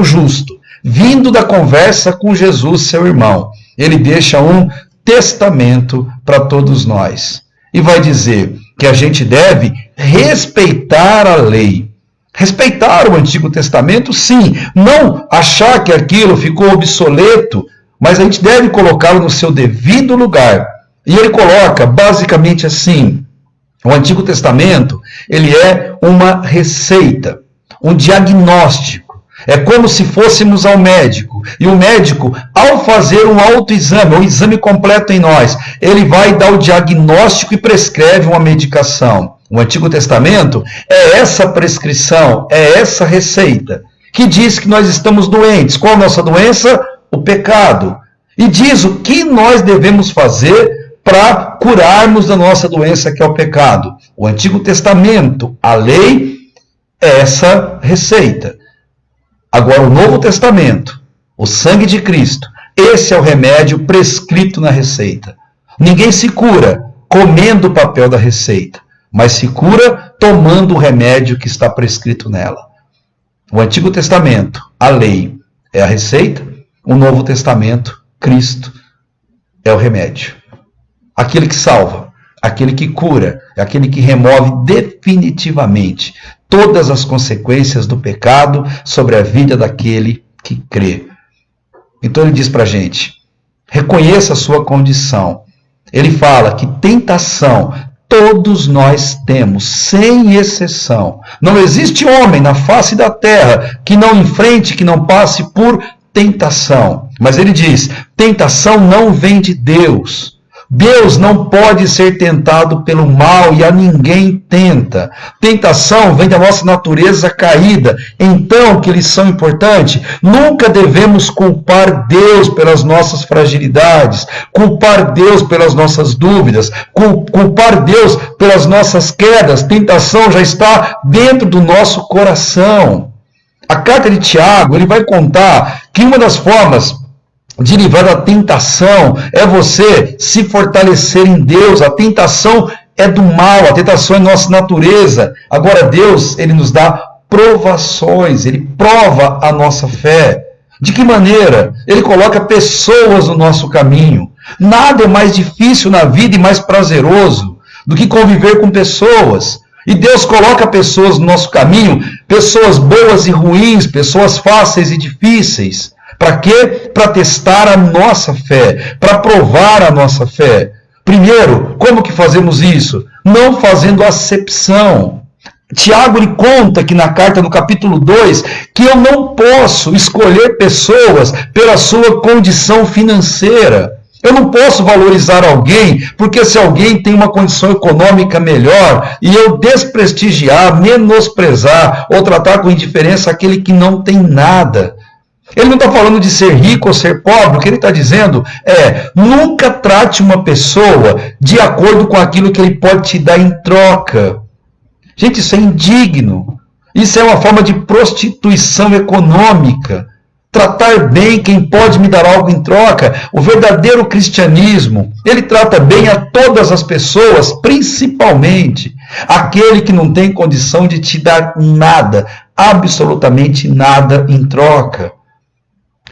Justo, vindo da conversa com Jesus, seu irmão, ele deixa um testamento para todos nós. E vai dizer que a gente deve respeitar a lei. Respeitar o Antigo Testamento, sim. Não achar que aquilo ficou obsoleto, mas a gente deve colocá-lo no seu devido lugar. E ele coloca basicamente assim: o Antigo Testamento, ele é uma receita, um diagnóstico. É como se fôssemos ao médico. E o médico, ao fazer um autoexame, um exame completo em nós, ele vai dar o diagnóstico e prescreve uma medicação. O Antigo Testamento é essa prescrição, é essa receita, que diz que nós estamos doentes. Qual a nossa doença? O pecado. E diz o que nós devemos fazer para curarmos da nossa doença, que é o pecado. O Antigo Testamento, a lei, é essa receita. Agora, o Novo Testamento, o sangue de Cristo, esse é o remédio prescrito na receita. Ninguém se cura comendo o papel da receita, mas se cura tomando o remédio que está prescrito nela. O Antigo Testamento, a lei, é a receita. O Novo Testamento, Cristo, é o remédio. Aquele que salva, aquele que cura, aquele que remove definitivamente todas as consequências do pecado sobre a vida daquele que crê. Então ele diz para a gente, reconheça a sua condição. Ele fala que tentação todos nós temos, sem exceção. Não existe homem na face da terra que não enfrente, que não passe por tentação. Mas ele diz, tentação não vem de Deus. Deus não pode ser tentado pelo mal e a ninguém tenta. Tentação vem da nossa natureza caída. Então, que lição importante? Nunca devemos culpar Deus pelas nossas fragilidades, culpar Deus pelas nossas dúvidas, culpar Deus pelas nossas quedas. Tentação já está dentro do nosso coração. A carta de Tiago, ele vai contar que uma das formas de livrar da tentação é você se fortalecer em Deus. A tentação é do mal, a tentação é nossa natureza. Agora Deus, ele nos dá provações, ele prova a nossa fé. De que maneira? Ele coloca pessoas no nosso caminho. Nada é mais difícil na vida e mais prazeroso do que conviver com pessoas. E Deus coloca pessoas no nosso caminho, pessoas boas e ruins, pessoas fáceis e difíceis. Para quê? Para testar a nossa fé, para provar a nossa fé. Primeiro, como que fazemos isso? Não fazendo acepção. Tiago ele conta que na carta, no capítulo 2, que eu não posso escolher pessoas pela sua condição financeira. Eu não posso valorizar alguém, porque se alguém tem uma condição econômica melhor, e eu desprestigiar, menosprezar, ou tratar com indiferença aquele que não tem nada. Ele não está falando de ser rico ou ser pobre, o que ele está dizendo é, nunca trate uma pessoa de acordo com aquilo que ele pode te dar em troca. Gente, isso é indigno. Isso é uma forma de prostituição econômica. Tratar bem quem pode me dar algo em troca. O verdadeiro cristianismo, ele trata bem a todas as pessoas, principalmente aquele que não tem condição de te dar nada, absolutamente nada em troca.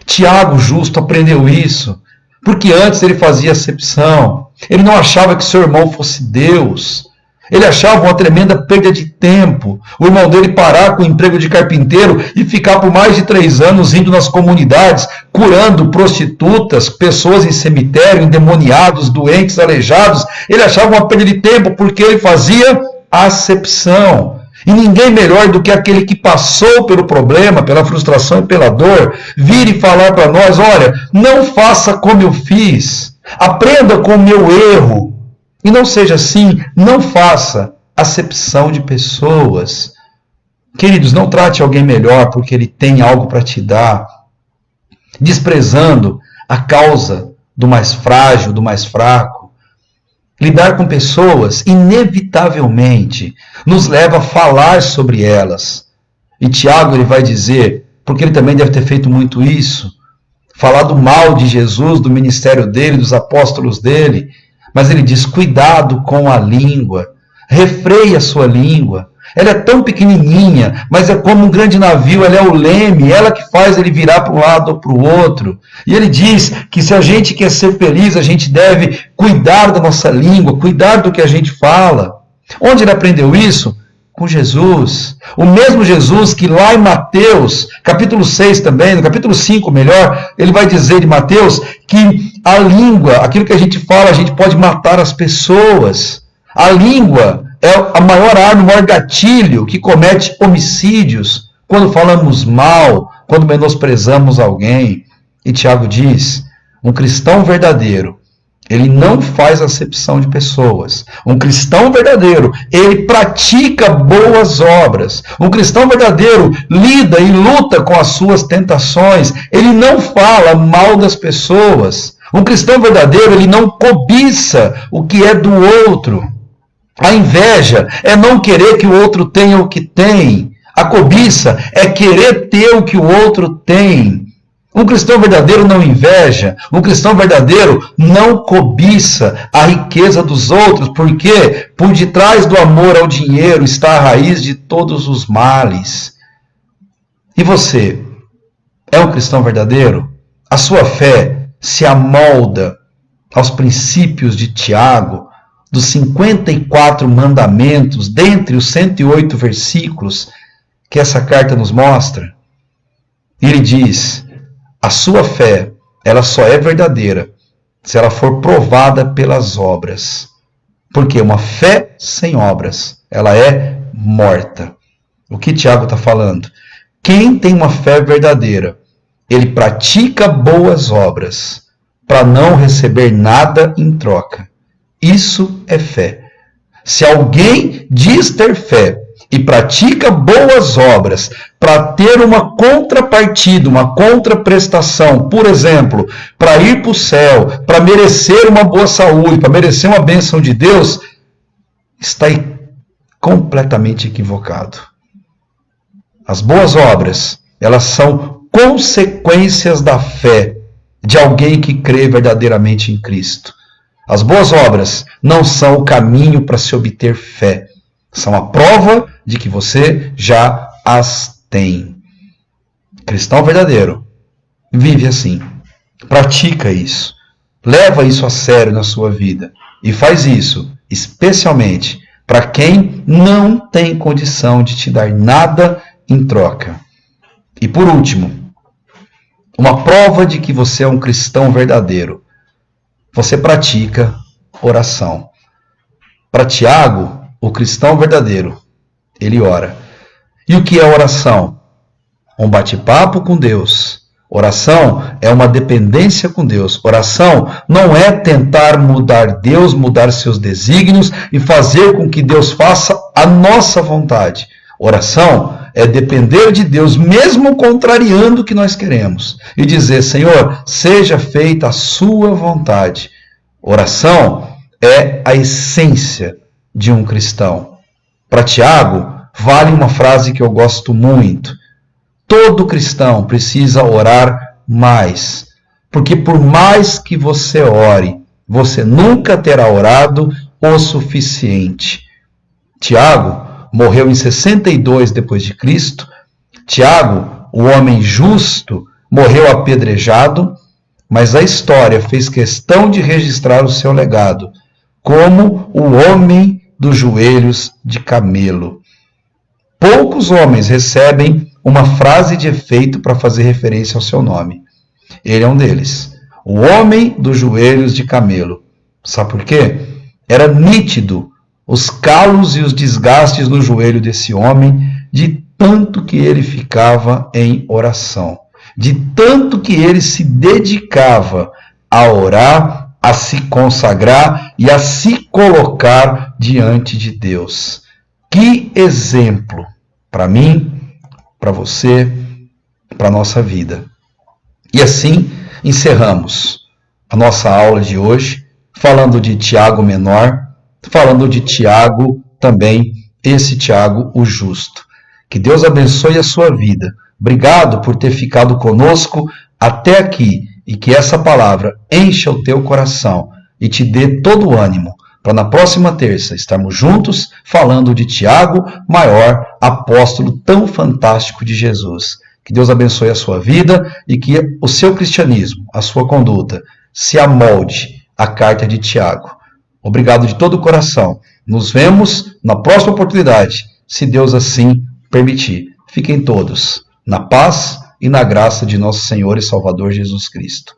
Tiago justo aprendeu isso, porque antes ele fazia acepção. Ele não achava que seu irmão fosse Deus. Ele achava uma tremenda perda de tempo. O irmão dele parar com o emprego de carpinteiro e ficar por mais de 3 anos indo nas comunidades, curando prostitutas, pessoas em cemitério, endemoniados, doentes, aleijados. Ele achava uma perda de tempo porque ele fazia acepção. E ninguém melhor do que aquele que passou pelo problema, pela frustração e pela dor, vir e falar para nós, olha, não faça como eu fiz, aprenda com o meu erro. E não seja assim, não faça acepção de pessoas. Queridos, não trate alguém melhor porque ele tem algo para te dar, desprezando a causa do mais frágil, do mais fraco. Lidar com pessoas, inevitavelmente, nos leva a falar sobre elas. E Tiago ele vai dizer, porque ele também deve ter feito muito isso, falar do mal de Jesus, do ministério dele, dos apóstolos dele, mas ele diz, cuidado com a língua, refreie a sua língua. Ela é tão pequenininha, mas é como um grande navio, ela é o leme, ela que faz ele virar para um lado ou para o outro. E ele diz que se a gente quer ser feliz, a gente deve cuidar da nossa língua, cuidar do que a gente fala. Onde ele aprendeu isso? Com Jesus. O mesmo Jesus que lá em Mateus, capítulo 6 também, no capítulo 5 melhor, ele vai dizer de Mateus que a língua, aquilo que a gente fala, a gente pode matar as pessoas. A língua é a maior arma, o maior gatilho que comete homicídios quando falamos mal, quando menosprezamos alguém. E Tiago diz, um cristão verdadeiro, ele não faz acepção de pessoas. Um cristão verdadeiro, ele pratica boas obras. Um cristão verdadeiro lida e luta com as suas tentações. Ele não fala mal das pessoas. Um cristão verdadeiro, ele não cobiça o que é do outro. A inveja é não querer que o outro tenha o que tem. A cobiça é querer ter o que o outro tem. Um cristão verdadeiro não inveja. Um cristão verdadeiro não cobiça a riqueza dos outros, porque por detrás do amor ao dinheiro está a raiz de todos os males. E você é um cristão verdadeiro? A sua fé se amolda aos princípios de Tiago, dos 54 mandamentos, dentre os 108 versículos que essa carta nos mostra? Ele diz, a sua fé, ela só é verdadeira se ela for provada pelas obras. Porque uma fé sem obras, ela é morta. O que Tiago está falando? Quem tem uma fé verdadeira, ele pratica boas obras, para não receber nada em troca. Isso é fé. Se alguém diz ter fé e pratica boas obras para ter uma contrapartida, uma contraprestação, por exemplo, para ir para o céu, para merecer uma boa saúde, para merecer uma bênção de Deus, está completamente equivocado. As boas obras, elas são consequências da fé de alguém que crê verdadeiramente em Cristo. As boas obras não são o caminho para se obter fé. São a prova de que você já as tem. Cristão verdadeiro vive assim. Pratica isso. Leva isso a sério na sua vida. E faz isso, especialmente para quem não tem condição de te dar nada em troca. E por último, uma prova de que você é um cristão verdadeiro. Você pratica oração. Para Tiago, o cristão verdadeiro, ele ora. E o que é oração? Um bate-papo com Deus. Oração é uma dependência com Deus. Oração não é tentar mudar Deus, mudar seus desígnios e fazer com que Deus faça a nossa vontade. Oração é depender de Deus, mesmo contrariando o que nós queremos. E dizer, Senhor, seja feita a sua vontade. Oração é a essência de um cristão. Para Tiago, vale uma frase que eu gosto muito. Todo cristão precisa orar mais. Porque por mais que você ore, você nunca terá orado o suficiente. Tiago morreu em 62 depois de Cristo. Tiago, o homem justo, morreu apedrejado, mas a história fez questão de registrar o seu legado como o homem dos joelhos de camelo. Poucos homens recebem uma frase de efeito para fazer referência ao seu nome. Ele é um deles. O homem dos joelhos de camelo. Sabe por quê? Era nítido os calos e os desgastes no joelho desse homem, de tanto que ele ficava em oração, de tanto que ele se dedicava a orar, a se consagrar e a se colocar diante de Deus. Que exemplo para mim, para você, para a nossa vida. E assim encerramos a nossa aula de hoje, falando de Tiago menor, falando de Tiago também, esse Tiago o justo. Que Deus abençoe a sua vida. Obrigado por ter ficado conosco até aqui e que essa palavra encha o teu coração e te dê todo o ânimo para na próxima terça estarmos juntos falando de Tiago, maior apóstolo tão fantástico de Jesus. Que Deus abençoe a sua vida e que o seu cristianismo, a sua conduta, se amolde à carta de Tiago. Obrigado de todo o coração. Nos vemos na próxima oportunidade, se Deus assim permitir. Fiquem todos na paz e na graça de nosso Senhor e Salvador Jesus Cristo.